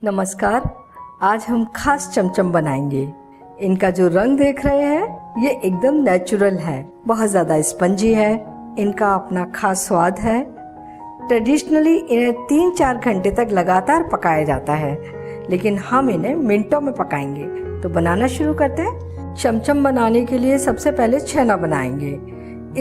नमस्कार। आज हम खास चमचम बनाएंगे। इनका जो रंग देख रहे हैं ये एकदम नेचुरल है, बहुत ज़्यादा स्पंजी है। इनका अपना खास स्वाद है। ट्रेडिशनली इन्हें 3-4 घंटे तक लगातार पकाया जाता है, लेकिन हम इन्हें मिनटों में पकाएंगे। तो बनाना शुरू करते हैं। चमचम बनाने के लिए सबसे पहले छेना बनाएंगे।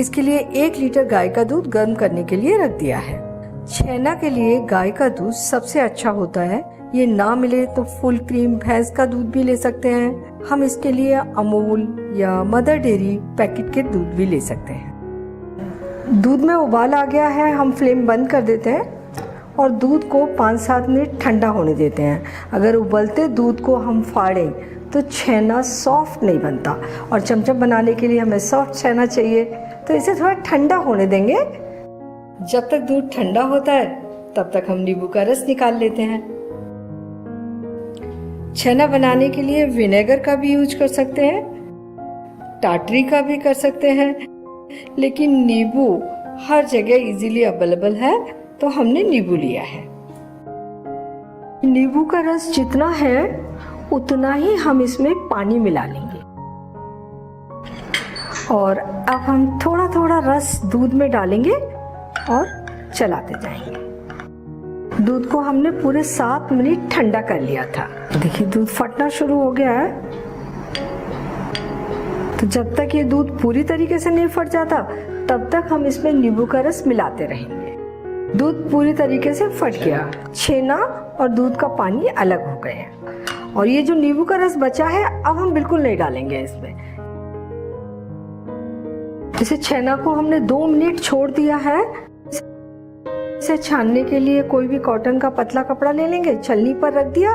इसके लिए 1 लीटर गाय का दूध गर्म करने के लिए रख दिया है। छेना के लिए गाय का दूध सबसे अच्छा होता है। ये ना मिले तो फुल क्रीम भैंस का दूध भी ले सकते हैं। हम इसके लिए अमूल या मदर डेयरी पैकेट के दूध भी ले सकते हैं। दूध में उबाल आ गया है, हम फ्लेम बंद कर देते हैं और दूध को 5-7 मिनट ठंडा होने देते हैं। अगर उबलते दूध को हम फाड़ें तो छेना सॉफ्ट नहीं बनता, और चमचम बनाने के लिए हमें सॉफ्ट छेना चाहिए, तो इसे थोड़ा ठंडा होने देंगे। जब तक दूध ठंडा होता है तब तक हम नींबू का रस निकाल लेते हैं। छेना बनाने के लिए विनेगर का भी यूज कर सकते हैं, टाटरी का भी कर सकते हैं, लेकिन नींबू हर जगह इजीली अवेलेबल है तो हमने नींबू लिया है। नींबू का रस जितना है उतना ही हम इसमें पानी मिला लेंगे, और अब हम थोड़ा थोड़ा रस दूध में डालेंगे और चलाते जाएंगे। दूध को हमने पूरे 7 मिनट ठंडा कर लिया था। देखिए दूध फटना शुरू हो गया है। तो जब तक ये दूध पूरी तरीके से नहीं फट जाता तब तक हम इसमें नींबू का रस मिलाते रहेंगे। दूध पूरी तरीके से फट गया, छेना और दूध का पानी अलग हो गए, और ये जो नींबू का रस बचा है अब हम बिल्कुल नहीं डालेंगे इसमें। इसे छेना को हमने 2 मिनट छोड़ दिया है। इसे छानने के लिए कोई भी कॉटन का पतला कपड़ा ले लेंगे, छलनी पर रख दिया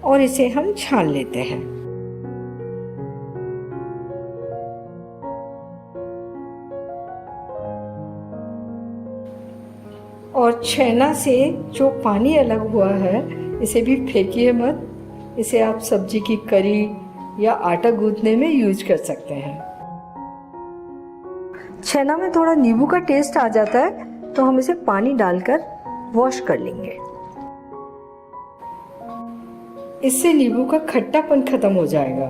और इसे हम छान लेते हैं। और छेना से जो पानी अलग हुआ है इसे भी फेंकिए मत। इसे आप सब्जी की करी या आटा गूंथने में यूज कर सकते हैं। छेना में थोड़ा नींबू का टेस्ट आ जाता है तो हम इसे पानी डालकर वॉश कर लेंगे। इससे नींबू का खट्टापन खत्म हो जाएगा।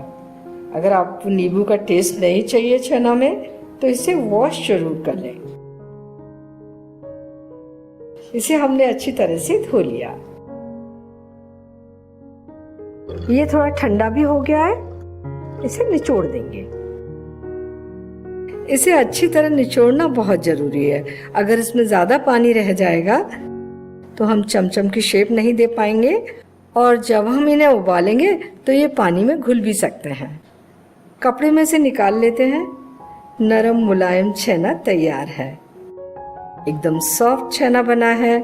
अगर आपको नींबू का टेस्ट नहीं चाहिए छेना में तो इसे वॉश जरूर कर लें। इसे हमने अच्छी तरह से धो लिया। ये थोड़ा ठंडा भी हो गया है, इसे निचोड़ देंगे। इसे अच्छी तरह निचोड़ना बहुत जरूरी है। अगर इसमें ज्यादा पानी रह जाएगा तो हम चमचम की शेप नहीं दे पाएंगे, और जब हम इन्हें उबालेंगे तो ये पानी में घुल भी सकते हैं। कपड़े में से निकाल लेते हैं। नरम मुलायम छेना तैयार है। एकदम सॉफ्ट छेना बना है,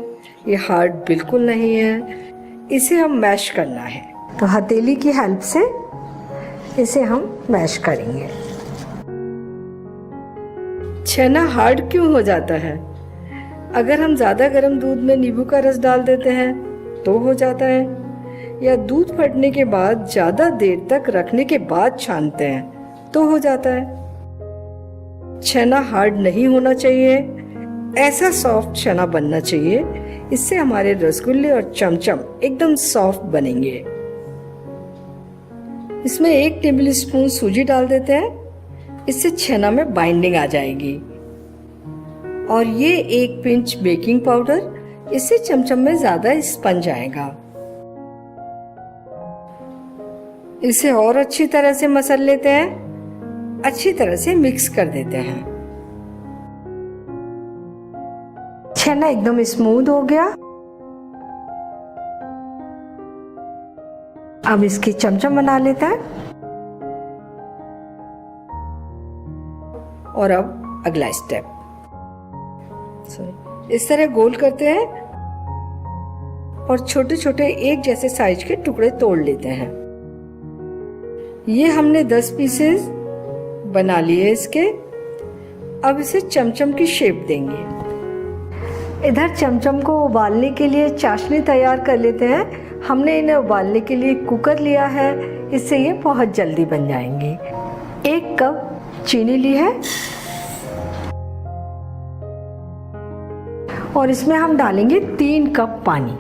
ये हार्ड बिल्कुल नहीं है। इसे हम मैश करना है, तो हथेली की हेल्प से इसे हम मैश करेंगे। छेना हार्ड क्यों हो जाता है? अगर हम ज़्यादा गर्म दूध में नींबू का रस डाल देते हैं तो हो जाता है, या दूध फटने के बाद ज़्यादा देर तक रखने के बाद छानते हैं तो हो जाता है। छेना हार्ड नहीं होना चाहिए, ऐसा सॉफ्ट छेना बनना चाहिए। इससे हमारे रसगुल्ले और चमचम एकदम सॉफ्ट बनेंगे। इसमें 1 टेबल स्पून सूजी डाल देते हैं, इससे छेना में बाइंडिंग आ जाएगी। और ये 1 पिंच बेकिंग पाउडर, इससे चमचम में ज्यादा स्पंज आएगा। इसे और अच्छी तरह से मसल लेते हैं, अच्छी तरह से मिक्स कर देते हैं। छेना एकदम स्मूथ हो गया। अब इसकी चमचम बना लेते हैं। और अब अगला स्टेप, इस तरह गोल करते हैं और छोटे छोटे एक जैसे साइज के टुकड़े तोड़ लेते हैं। ये हमने 10 पीसेस बना लिए इसके। अब इसे चमचम की शेप देंगे। इधर चमचम को उबालने के लिए चाशनी तैयार कर लेते हैं। हमने इन्हें उबालने के लिए कुकर लिया है, इससे ये बहुत जल्दी बन जाएंगे। 1 कप चीनी ली है और इसमें हम डालेंगे 3 कप पानी।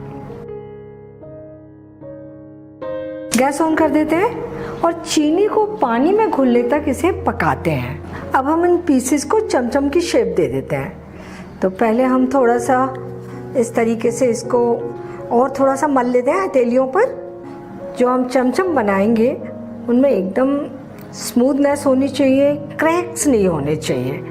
गैस ऑन कर देते हैं और चीनी को पानी में घुलने तक इसे पकाते हैं। अब हम इन पीसेस को चमचम की शेप दे देते हैं। तो पहले हम थोड़ा सा इस तरीके से इसको और थोड़ा सा मल लेते हैं हथेलियों पर। जो हम चमचम बनाएंगे उनमें एकदम स्मूथनेस होनी चाहिए, क्रैक्स नहीं होने चाहिए।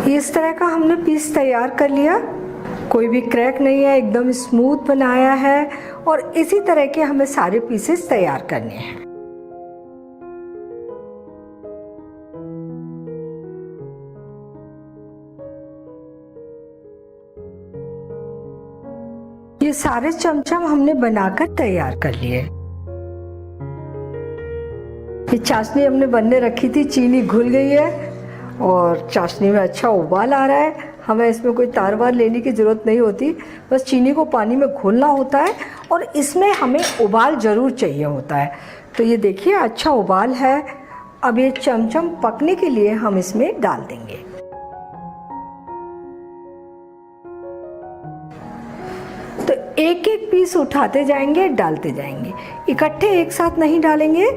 इस तरह का हमने पीस तैयार कर लिया, कोई भी क्रैक नहीं है, एकदम स्मूथ बनाया है। और इसी तरह के हमें सारे पीसेस तैयार करने हैं। ये सारे चमचम हमने बनाकर तैयार कर लिए। ये चाशनी हमने बनने रखी थी, चीनी घुल गई है और चाशनी में अच्छा उबाल आ रहा है। हमें इसमें कोई तार वार लेने की ज़रूरत नहीं होती, बस चीनी को पानी में घोलना होता है और इसमें हमें उबाल ज़रूर चाहिए होता है। तो ये देखिए अच्छा उबाल है। अब ये चमचम पकने के लिए हम इसमें डाल देंगे। तो एक एक पीस उठाते जाएंगे, डालते जाएंगे, इकट्ठे एक साथ नहीं डालेंगे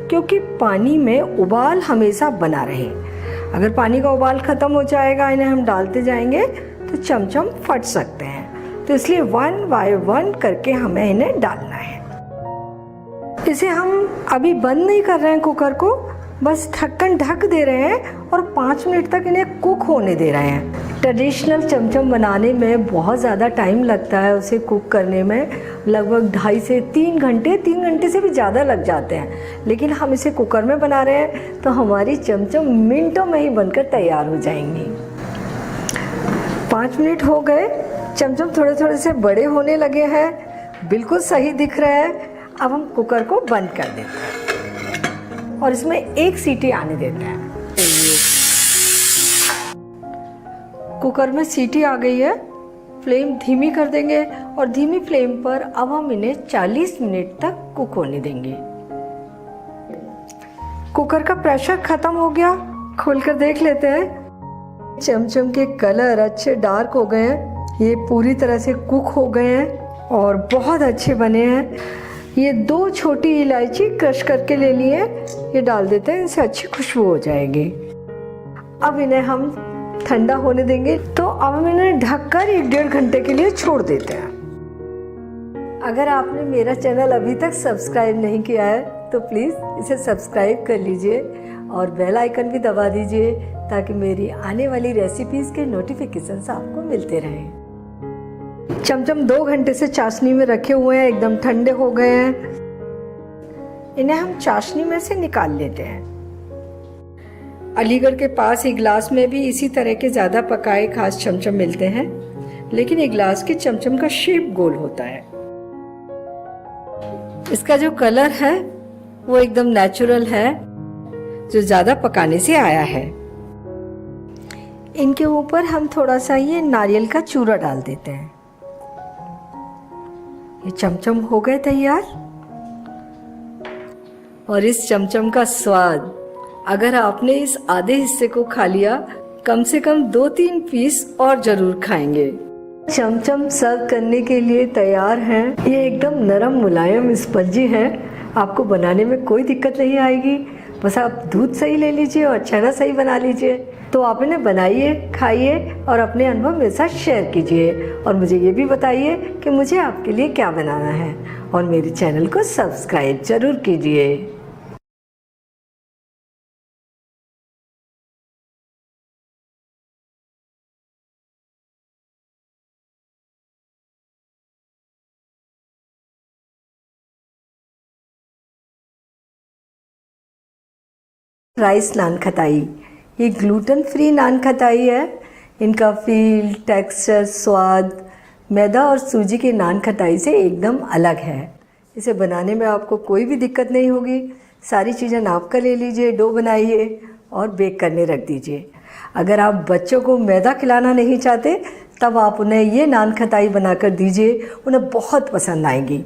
क्योंकि पानी में उबाल हमेशा बना रहे। अगर पानी का उबाल ख़त्म हो जाएगा, इन्हें हम डालते जाएंगे तो चमचम फट सकते हैं। तो इसलिए 1 बाय 1 करके हमें इन्हें डालना है। इसे हम अभी बंद नहीं कर रहे हैं कुकर को, बस ढक्कन ढक दे रहे हैं और 5 मिनट तक इन्हें कुक होने दे रहे हैं। ट्रेडिशनल चमचम बनाने में बहुत ज़्यादा टाइम लगता है, उसे कुक करने में लगभग 2.5 से 3 घंटे, 3 घंटे से भी ज़्यादा लग जाते हैं। लेकिन हम इसे कुकर में बना रहे हैं तो हमारी चमचम मिनटों में ही बनकर तैयार हो जाएंगी। 5 मिनट हो गए, चमचम थोड़े थोड़े से बड़े होने लगे हैं, बिल्कुल सही दिख रहा है। अब हम कुकर को बंद कर देते हैं और इसमें 1 सीटी आने देते हैं। कुकर में सीटी आ गई है, फ्लेम धीमी कर देंगे और धीमी फ्लेम पर अब हम इन्हें 40 मिनट तक कुक होने देंगे। कुकर का प्रेशर खत्म हो गया, खोलकर देख लेते हैं। चमचम के कलर अच्छे डार्क हो गए हैं, ये पूरी तरह से कुक हो गए हैं और बहुत अच्छे बने हैं। ये 2 छोटी इलायची क्रश करके ले लिए, ये डाल देते हैं, इनसे अच्छी खुशबू हो जाएगी। अब इन्हें हम ठंडा होने देंगे। तो अब हम इन्हें ढककर 1-1.5 घंटे के लिए छोड़ देते हैं। अगर आपने मेरा चैनल अभी तक सब्सक्राइब नहीं किया है तो प्लीज़ इसे सब्सक्राइब कर लीजिए और बेल आइकन भी दबा दीजिए ताकि मेरी आने वाली रेसिपीज़ के नोटिफिकेशंस आपको मिलते रहें। चमचम 2 घंटे से चाशनी में रखे हुए हैं, एकदम ठंडे हो गए हैं। इन्हें हम चाशनी में से निकाल लेते हैं। अलीगढ़ के पास इगलास में भी इसी तरह के ज़्यादा पकाए खास चमचम मिलते हैं, लेकिन इगलास के चमचम का शेप गोल होता है। इसका जो कलर है वो एकदम नेचुरल है, जो ज़्यादा पकाने से आया है। इनके ऊपर हम थोड़ा सा ये नारियल का चूरा डाल देते हैं। ये चमचम हो गए तैयार। और इस चमचम का स्वाद, अगर आपने इस आधे हिस्से को खा लिया, कम से कम 2-3 पीस और जरूर खाएंगे। चमचम सर्व करने के लिए तैयार हैं। ये एकदम नरम मुलायम स्पंजी हैं, आपको बनाने में कोई दिक्कत नहीं आएगी। बस आप दूध सही ले लीजिए और छेना सही बना लीजिए। तो आप इन्हें बनाइए, खाइए और अपने अनुभव मेरे साथ शेयर कीजिए और मुझे ये भी बताइए कि मुझे आपके लिए क्या बनाना है। और मेरे चैनल को सब्सक्राइब जरूर कीजिए। राइस नान खटाई, ये ग्लूटेन फ्री नान खटाई है। इनका फील, टेक्सचर, स्वाद मैदा और सूजी के नान खटाई से एकदम अलग है। इसे बनाने में आपको कोई भी दिक्कत नहीं होगी। सारी चीज़ें नाप कर ले लीजिए, डो बनाइए और बेक करने रख दीजिए। अगर आप बच्चों को मैदा खिलाना नहीं चाहते तब आप उन्हें ये नान खटाई बनाकर दीजिए, उन्हें बहुत पसंद आएगी।